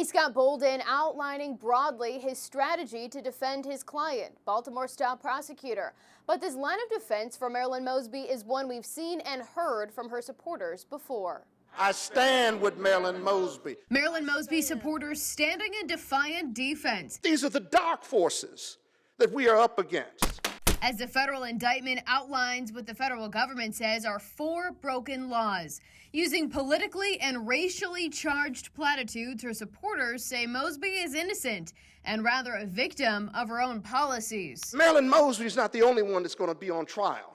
Scott Bolden outlining broadly his strategy to defend his client, Baltimore-style prosecutor. But this line of defense for Marilyn Mosby is one we've seen and heard from her supporters before. I stand with Marilyn Mosby. Marilyn Mosby supporters standing in defiant defense. These are the dark forces that we are up against. As the federal indictment outlines what the federal government says are 4 broken laws. Using politically and racially charged platitudes, her supporters say Mosby is innocent and rather a victim of her own policies. Marilyn Mosby is not the only one that's going to be on trial.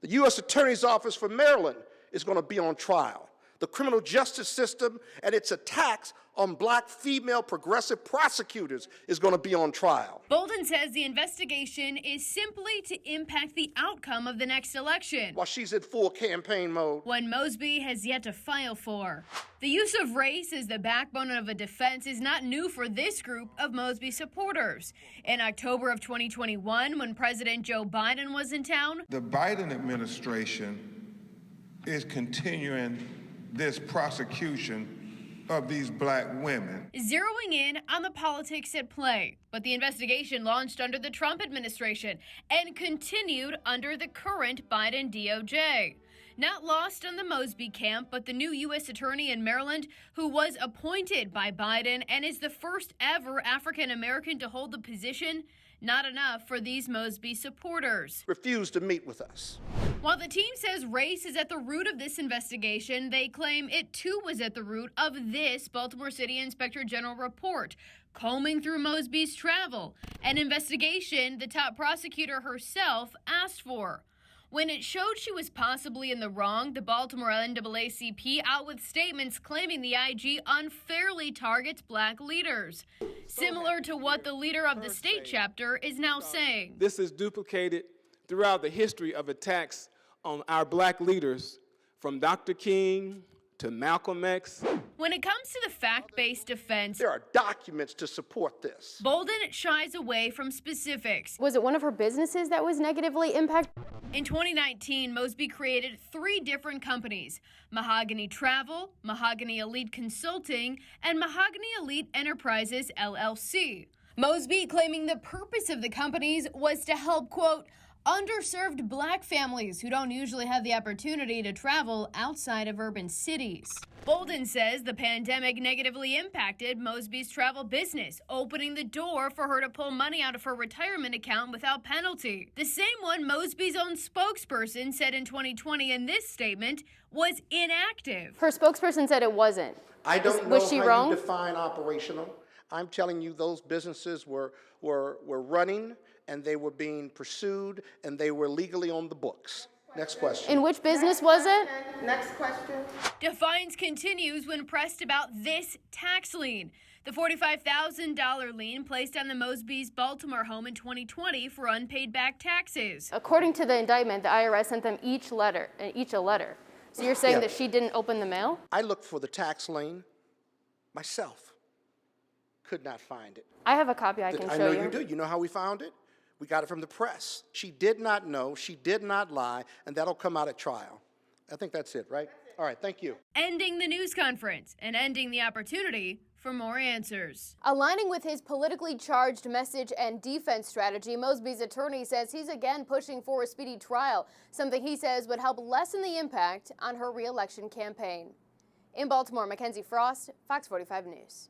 The U.S. Attorney's Office for Maryland is going to be on trial. The criminal justice system and its attacks on black female progressive prosecutors is going to be on trial. Bolden says the investigation is simply to impact the outcome of the next election, while she's in full campaign mode, one Mosby has yet to file for. The use of race as the backbone of a defense is not new for this group of Mosby supporters. In October of 2021, when President Joe Biden was in town, the Biden administration is continuing this prosecution of these black women, zeroing in on the politics at play. But the investigation launched under the Trump administration and continued under the current Biden DOJ. Not lost on the Mosby camp, but the new U.S. attorney in Maryland, who was appointed by Biden and is the first ever African American to hold the position, not enough for these Mosby supporters. Refused to meet with us. While the team says race is at the root of this investigation, they claim it too was at the root of this Baltimore City Inspector General report, combing through Mosby's travel, an investigation the top prosecutor herself asked for. When it showed she was possibly in the wrong, the Baltimore NAACP out with statements claiming the IG unfairly targets black leaders, similar to what the leader of the state chapter is now saying. This is duplicated throughout the history of attacks on our black leaders, from Dr. King to Malcolm X. When it comes to the fact-based defense, there are documents to support this. Bolden shies away from specifics. Was it one of her businesses that was negatively impacted? In 2019, Mosby created 3 different companies: Mahogany Travel, Mahogany Elite Consulting, and Mahogany Elite Enterprises, LLC. Mosby claiming the purpose of the companies was to help, quote, underserved black families who don't usually have the opportunity to travel outside of urban cities. Bolden says the pandemic negatively impacted Mosby's travel business, opening the door for her to pull money out of her retirement account without penalty. The same one Mosby's own spokesperson said in 2020 in this statement was inactive. Her spokesperson said it wasn't. I don't know was she how wrong? you define operational. I'm telling you those businesses were running, and they were being pursued, and they were legally on the books. Next question. In which business was it? Next question. Defiance continues when pressed about this tax lien. The $45,000 lien placed on the Mosby's Baltimore home in 2020 for unpaid back taxes. According to the indictment, the IRS sent them each a letter. So you're saying that she didn't open the mail? I looked for the tax lien myself. Could not find it. I have a copy I can show you. I know you do. You know how we found it? We got it from the press. She did not know, she did not lie, and that'll come out at trial. I think that's it, right? All right, thank you. Ending the news conference and ending the opportunity for more answers. Aligning with his politically charged message and defense strategy, Mosby's attorney says he's again pushing for a speedy trial, something he says would help lessen the impact on her re-election campaign. In Baltimore, Mackenzie Frost, Fox 45 News.